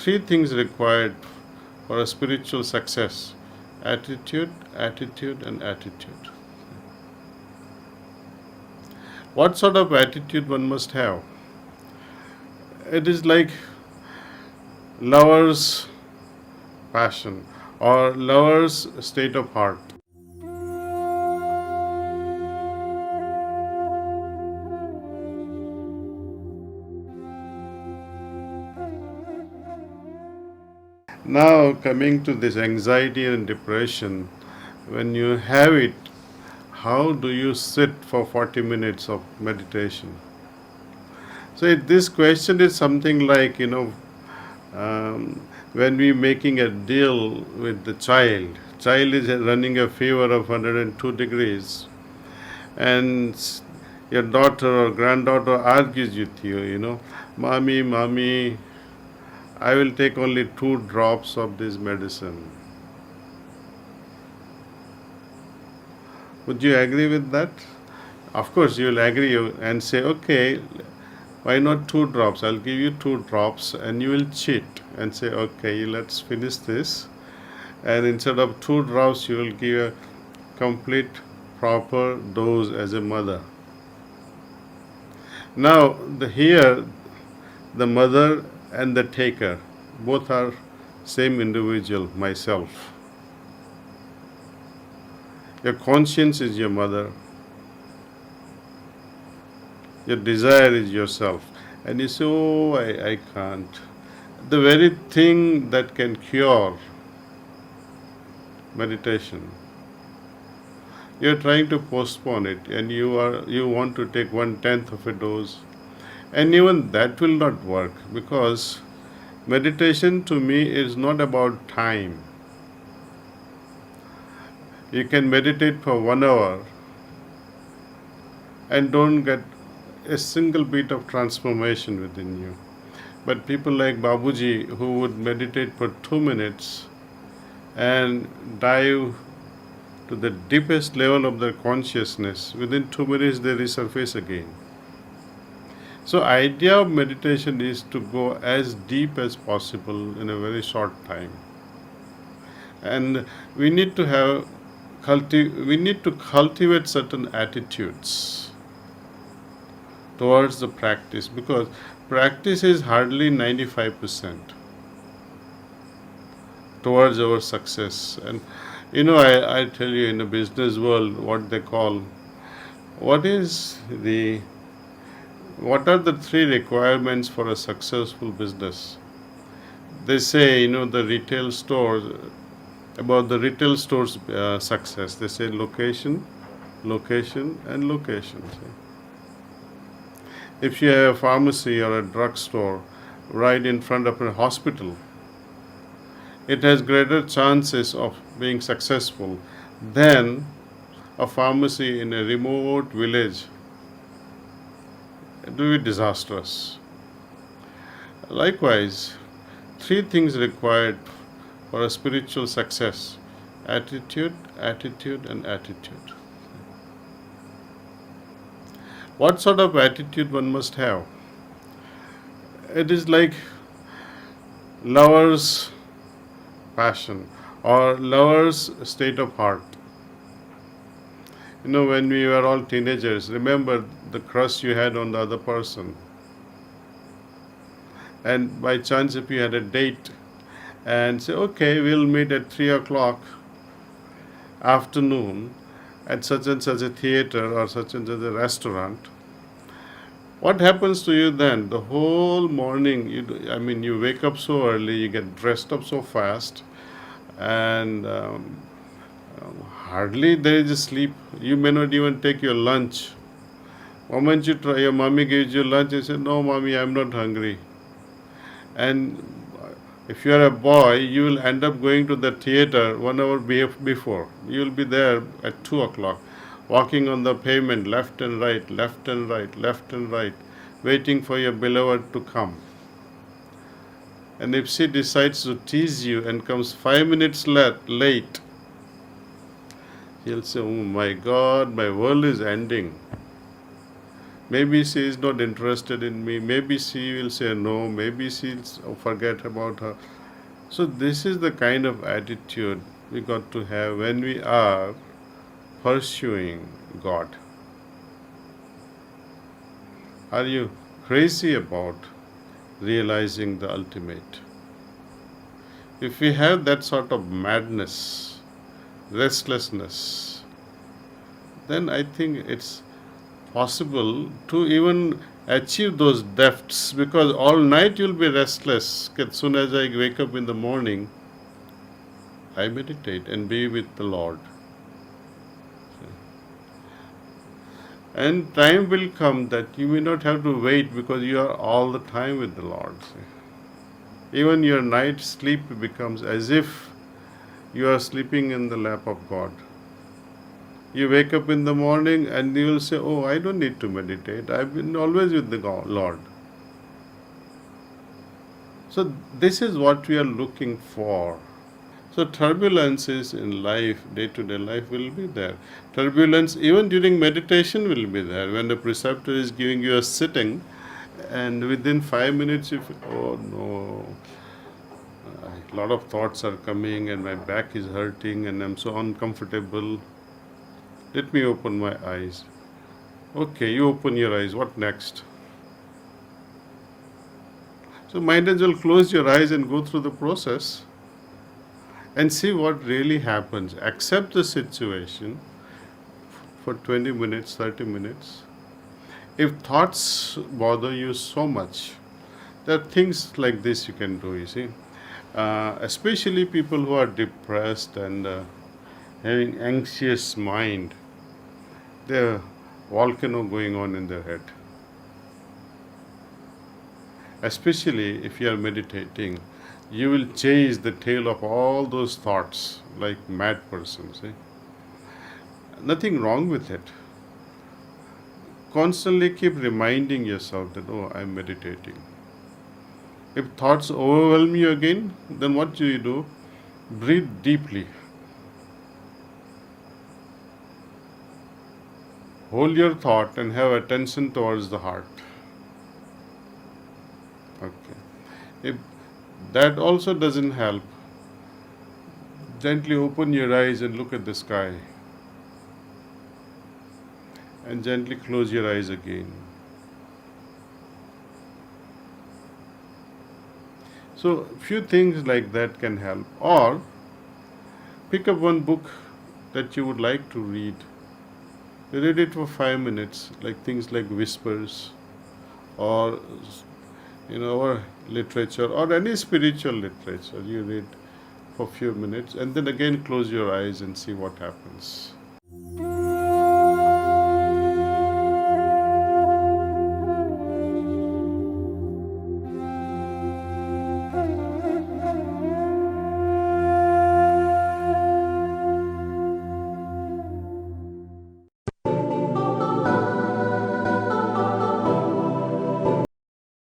three things required for a spiritual success: attitude, attitude, and attitude. What sort of attitude one must have? It is like lover's passion or lover's state of heart. Now, coming to this anxiety and depression, when you have it, how do you sit for 40 minutes of meditation? So, this question is something like, when we making a deal with the child is running a fever of 102 degrees, and your daughter or granddaughter argues with you, mommy, I will take only 2 drops of this medicine. Would you agree with that? Of course, you will agree and say, okay, why not 2 drops? I'll give you 2 drops, and you will cheat and say, okay, let's finish this. And instead of 2 drops, you will give a complete, proper dose as a mother. Now, here, the mother and the taker, both are same individual, myself. Your conscience is your mother. Your desire is yourself. And you say, oh, I can't. The very thing that can cure meditation, you're trying to postpone it, and you want to take 1/10 of a dose. And even that will not work, because meditation to me is not about time. You can meditate for 1 hour and don't get a single bit of transformation within you. But people like Babuji, who would meditate for 2 minutes and dive to the deepest level of their consciousness, within 2 minutes they resurface again. So idea of meditation is to go as deep as possible in a very short time. And we need to cultivate certain attitudes towards the practice, because practice is hardly 95% towards our success. And I tell you, in the business world, what they call, what are the 3 requirements for a successful business? They say, the retail stores, about the retail store's success, they say location, location, and location. If you have a pharmacy or a drugstore right in front of a hospital, it has greater chances of being successful than a pharmacy in a remote village. It will be disastrous. Likewise, 3 things required for a spiritual success: attitude, attitude, and attitude. What sort of attitude one must have? It is like lover's passion or lover's state of heart. When we were all teenagers, remember the crush you had on the other person. And by chance, if you had a date and say, okay, we'll meet at 3 o'clock afternoon at such and such a theater or such and such a restaurant, what happens to you then? The whole morning, you wake up so early, you get dressed up so fast, and hardly there is a sleep. You may not even take your lunch. Moment you try, your mommy gives you lunch, you say, no, mommy, I'm not hungry. And if you are a boy, you will end up going to the theater 1 hour before. You will be there at 2 o'clock, walking on the pavement, left and right, left and right, left and right, waiting for your beloved to come. And if she decides to tease you and comes 5 minutes late, you'll say, oh my God, my world is ending. Maybe she is not interested in me. Maybe she will say no. Maybe she'll forget about her. So this is the kind of attitude we got to have when we are pursuing God. Are you crazy about realizing the ultimate? If we have that sort of madness, restlessness, then I think it's possible to even achieve those depths, because all night you'll be restless. As soon as I wake up in the morning, I meditate and be with the Lord. And time will come that you may not have to wait because you are all the time with the Lord. Even your night sleep becomes as if you are sleeping in the lap of God. You wake up in the morning and you will say, oh, I don't need to meditate. I've been always with the Lord. So this is what we are looking for. So turbulences in life, day-to-day life will be there. Turbulence even during meditation will be there. When the preceptor is giving you a sitting, and within 5 minutes you feel, oh no, a lot of thoughts are coming and my back is hurting and I'm so uncomfortable. Let me open my eyes. Okay, you open your eyes. What next? So might as well close your eyes and go through the process and see what really happens. Accept the situation for 20 minutes, 30 minutes. If thoughts bother you so much, there are things like this you can do, you see. Especially people who are depressed and having anxious mind, there are volcano going on in their head. Especially if you are meditating, you will chase the tail of all those thoughts like mad person. See? Nothing wrong with it. Constantly keep reminding yourself that, oh, I'm meditating. If thoughts overwhelm you again, then what do you do? Breathe deeply. Hold your thought and have attention towards the heart. Okay. If that also doesn't help, gently open your eyes and look at the sky. And gently close your eyes again. So few things like that can help. Or pick up one book that you would like to read. Read it for 5 minutes, like things like Whispers or or literature or any spiritual literature. You read for a few minutes and then again close your eyes and see what happens.